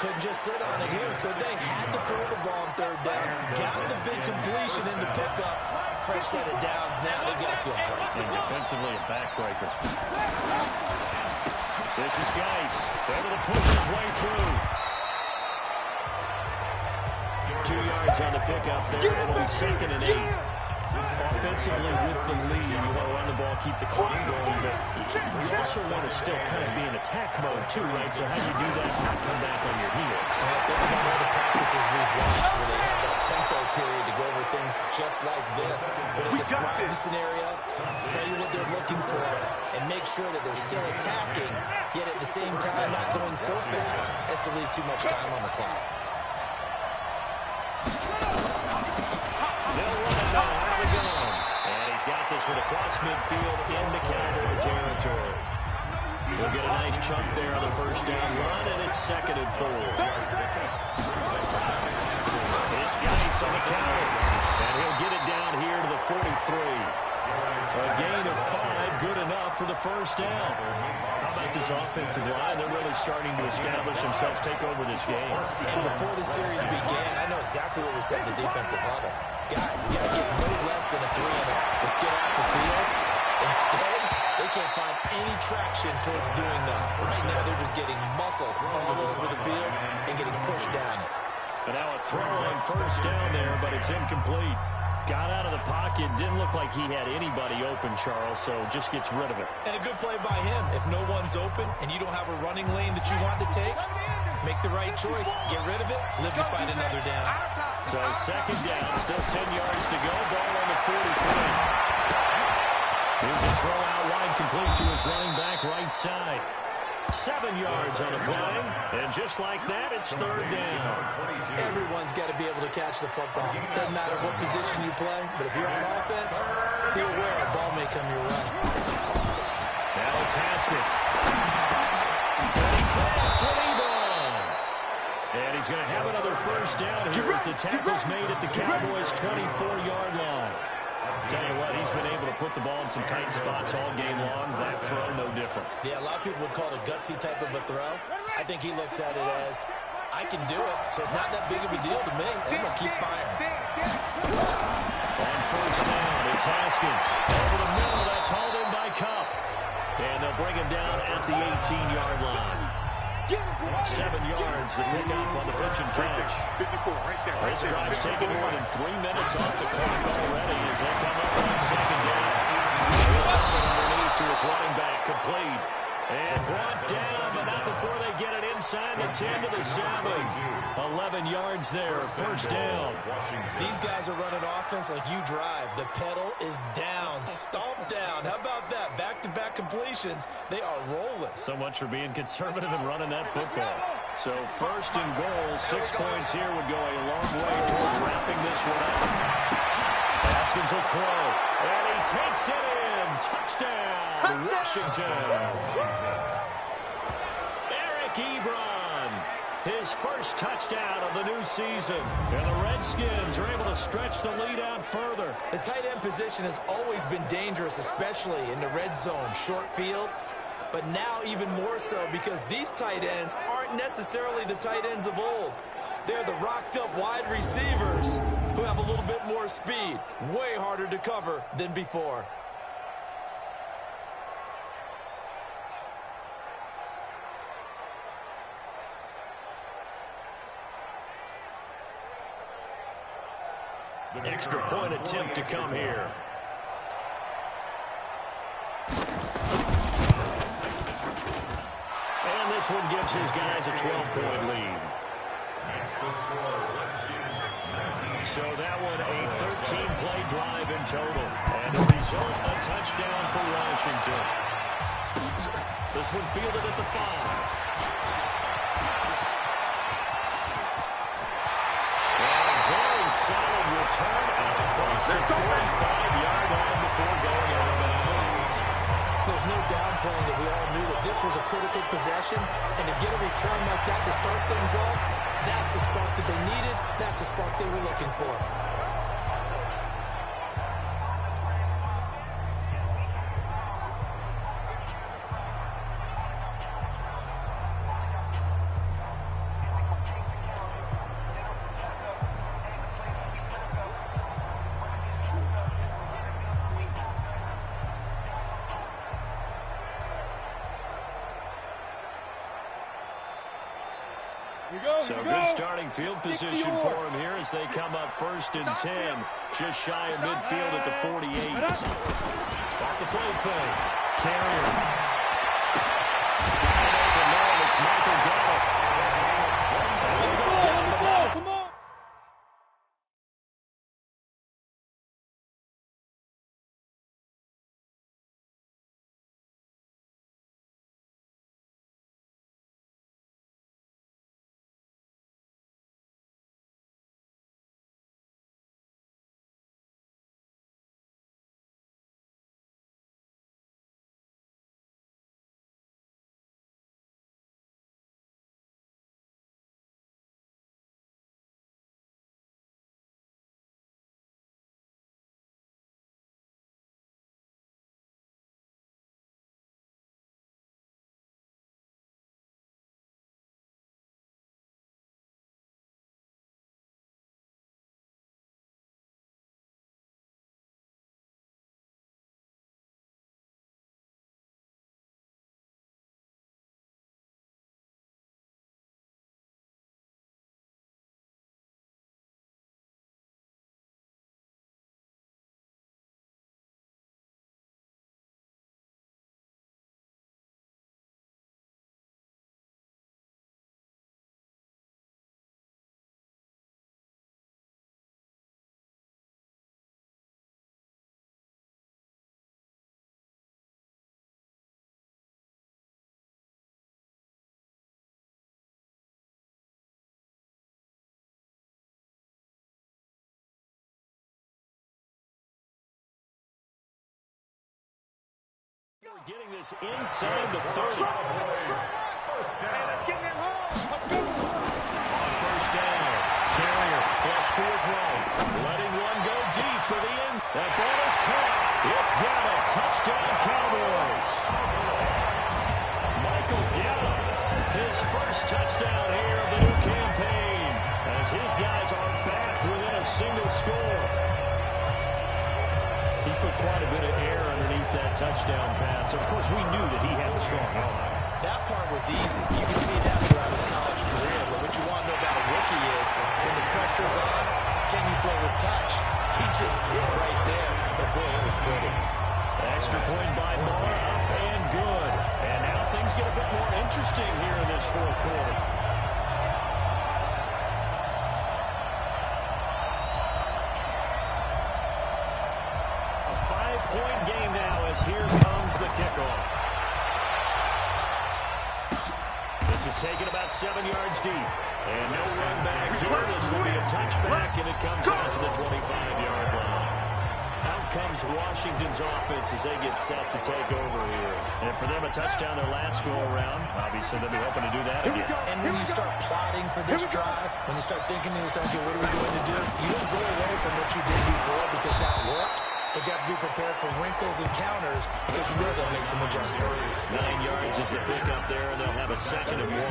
Couldn't just sit on it here, could they? Had to throw the ball on 3rd down. Got the big completion into pickup. Fresh set of downs now. They got to feel great. And defensively a backbreaker. This is Geis. Able to push his way through. 2 yards on the pickup there. It'll be 2nd and 8. Offensively with the lead, you want to run the ball, keep the clock going, but you also want to still kind of be in attack mode too, right? So how do you do that and not come back on your heels? Well, think about all the practices we've watched where they have that tempo period to go over things just like this. But they describe the scenario, tell you what they're looking for, and make sure that they're still attacking, yet at the same time not going so fast as to leave too much time on the clock. Got this one across midfield into Cowboy territory. He'll get a nice chunk there on the 1st down run, and it's 2nd and 4. This Geis on the counter, and he'll get it down here to the 43. A gain of 5, good enough for the 1st down. How about this offensive line? They're really starting to establish themselves, take over this game. And before the series began, I know exactly what we said in the defensive huddle. Guys, we got to get no less than a 3-0. Let's get off the field. Instead, they can't find any traction towards doing that. Right now, they're just getting muscle all over the field and getting pushed down it. But now a throw on 1st down there, but it's incomplete. Got out of the pocket. Didn't look like he had anybody open, Charles, so just gets rid of it. And a good play by him. If no one's open and you don't have a running lane that you want to take, make the right choice. Get rid of it. Live to fight another down. So 2nd down, still 10 yards to go. Ball on the 43. Here's a throw out wide, complete to his running back right side. 7 yards on the play, and just like that, it's 3rd down. Everyone's got to be able to catch the football. Doesn't matter what position you play, but if you're on offense, be aware a ball may come your way. Now it's Haskins. And he clears with Ebron. And he's going to have another first down here as the tackle's made at the Cowboys' 24-yard line. Tell you what, he's been able to put the ball in some tight spots all game long. That throw, no different. Yeah, a lot of people would call it a gutsy type of a throw. I think he looks at it as, I can do it, so it's not that big of a deal to me. I'm going to keep firing. On first down, it's Haskins. Over the middle, that's hauled in by Cup. And they'll bring him down at the 18-yard line. 7 yards to pick up on the pitch and catch. This drive's taken more than 3 minutes off the clock already as they come up on second down. Underneath to his running back, complete. And brought down, but not before they get it inside the 10 to the 7. 11 yards there, first down. These guys are running offense like you drive. The pedal is down, stomp down. How about that? Back-to-back completions. They are rolling. So much for being conservative and running that football. So first and goal, 6 points here would go a long way toward wrapping this one up. Haskins will throw, and he takes it in. Touchdown, Washington. Eric Ebron, his first touchdown of the new season. And the Redskins are able to stretch the lead out further. The tight end position has always been dangerous, especially in the red zone, short field. But now even more so because these tight ends aren't necessarily the tight ends of old. They're the rocked-up wide receivers who have a little bit more speed. Way harder to cover than before. Extra point attempt to come here. And this one gives his guys a 12-point lead. So that one a 13-play drive in total. And the result, a touchdown for Washington. This one fielded at the 5. Solid return out across the 45-yard line before going out of bounds. There's no downplaying that we all knew that this was a critical possession, and to get a return like that to start things off, that's the spark that they needed, that's the spark they were looking for. So good starting field position for him here as they come up first and 10. Just shy of midfield at the 48. Off the play fake. Carrier. Got it open man. It's Michael Gallup. Down the ball. getting this inside the 30. Hey, let's get that home. On first down, Carrier flush to his right, letting one go deep for the end. That ball is caught. It's got a touchdown, Cowboys. Michael Gallup, his first touchdown here of the new campaign, as his guys are back within a single score. He put quite a bit of air underneath that touchdown pass. Of course, we knew that he had the strong arm. That part was easy. You can see that throughout his college career. But what you want to know about a rookie is when the pressure's on, can you throw with touch? He just did right there. But boy, it was pretty. Extra point by Moore, up and good. And now things get a bit more interesting here in this fourth quarter. A 5-point game now as here comes the kickoff. This is taken about 7 yards deep. And no run back here. This will be a touchback, and it comes out to the 25-yard line. Out comes Washington's offense as they get set to take over here. And for them, a touchdown their last go-around. Obviously, they'll be hoping to do that again. And when you start plotting for this drive, when you start thinking to yourself, okay, what are we going to do? You don't go away from what you did before because that worked. But you have to be prepared for wrinkles and counters because you know they'll make some adjustments. 9 yards is the pickup there, and they'll have a 2nd and 1.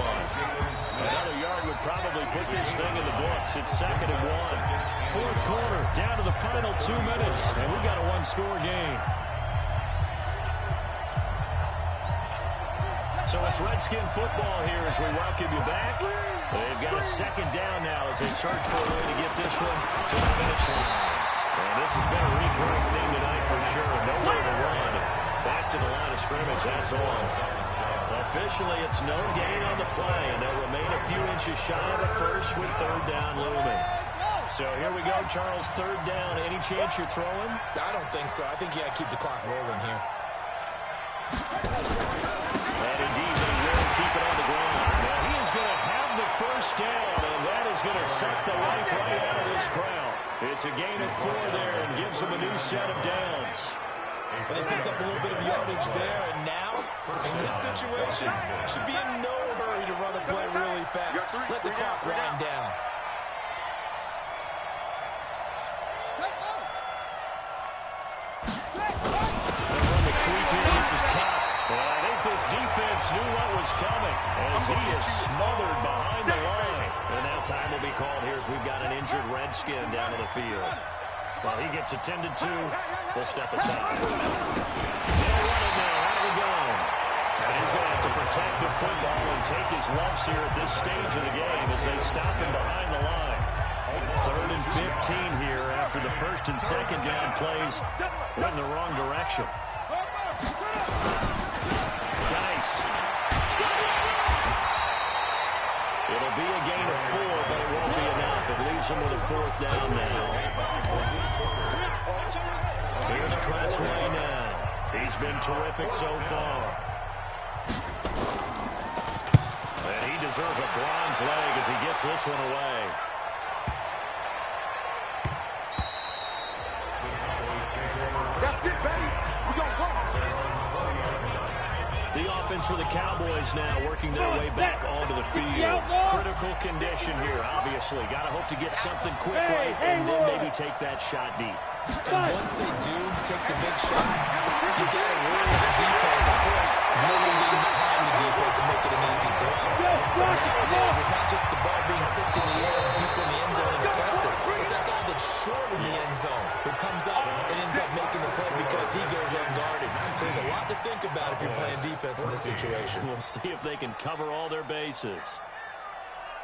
Another yard would probably put this thing in the books. It's 2nd and 1. Fourth quarter, down to the final 2 minutes, and we've got a one-score game. So it's Redskin football here as we welcome you back. They've got a 2nd down now as they search for a way to get this one to the finish line. And this has been a recurring theme tonight for sure. Nowhere to run. Back to the line of scrimmage. That's all. Officially, it's no gain on the play, and they'll remain a few inches shy of a first with 3rd down looming. So here we go, Charles. 3rd down. Any chance you're throwing? I don't think so. I think you got to keep the clock rolling here. And indeed, they will keep it on the ground. Now, he is going to have the first down, and that is going to suck the life right out of this crowd. It's a gain of 4 there and gives them a new set of downs. Well, they picked up a little bit of yardage there, and now, in this situation, should be in no hurry to run a play really fast. Let the clock wind down. And from the sweep here, this is Cap. And I think this defense knew what was coming as he is smothered behind the line. And now time will be called here as we've got an injured Redskin down on the field. Well, he gets attended to. We'll step aside. They'll run it now. Out of the gun. And he's going to have to protect the football and take his lumps here at this stage of the game as they stop him behind the line. 3rd and 15 here after the 1st and 2nd down plays went in the wrong direction. Nice. It'll be a gain of 4, but it won't be enough. It leaves them with a 4th down now. Here's Tressway now. He's been terrific so far. And he deserves a bronze leg as he gets this one away. That's it, baby. We're going to go. The offense for the Cowboys now working their way back onto the field. Critical condition here, obviously. Got to hope to get something quick right and then maybe take that shot deep. And once they do take the big shot, you got to worry about the defense. Of course, no one getting behind the defense and make it an easy throw. It's not just the ball being tipped in the air and deep in the end zone and contested. It's that guy that's short in the end zone who comes up and ends up making the play because he goes unguarded. So there's a lot to think about if you're playing defense in this situation. We'll see if they can cover all their bases.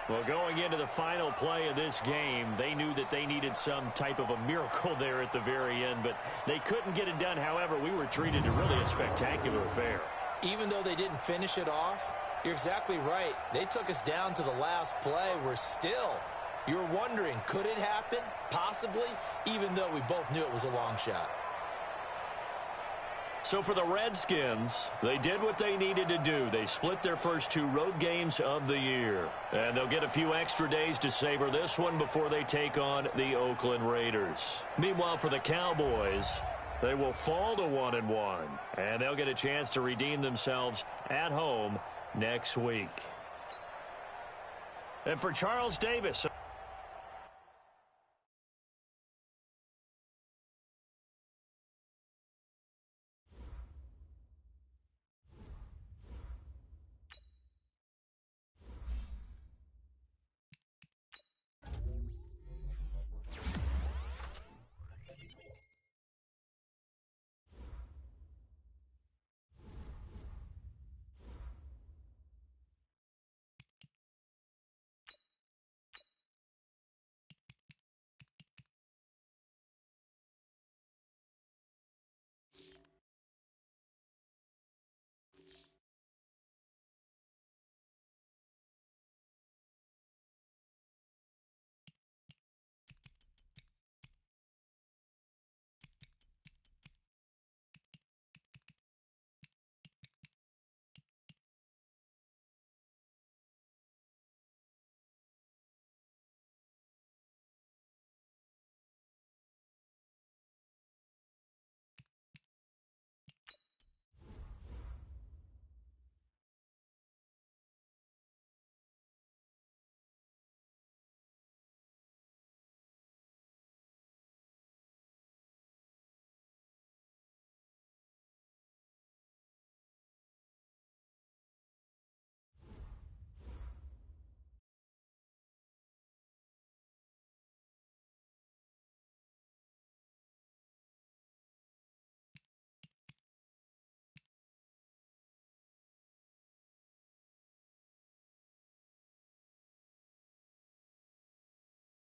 Well, going into the final play of this game, they knew that they needed some type of a miracle there at the very end, but they couldn't get it done. However, we were treated to really a spectacular affair. Even though they didn't finish it off, you're exactly right. They took us down to the last play. You're wondering, could it happen? Possibly, even though we both knew it was a long shot. So for the Redskins, they did what they needed to do. They split their first 2 road games of the year. And they'll get a few extra days to savor this one before they take on the Oakland Raiders. Meanwhile, for the Cowboys, They will fall to 1-1, and they'll get a chance to redeem themselves at home next week. And for Charles Davis,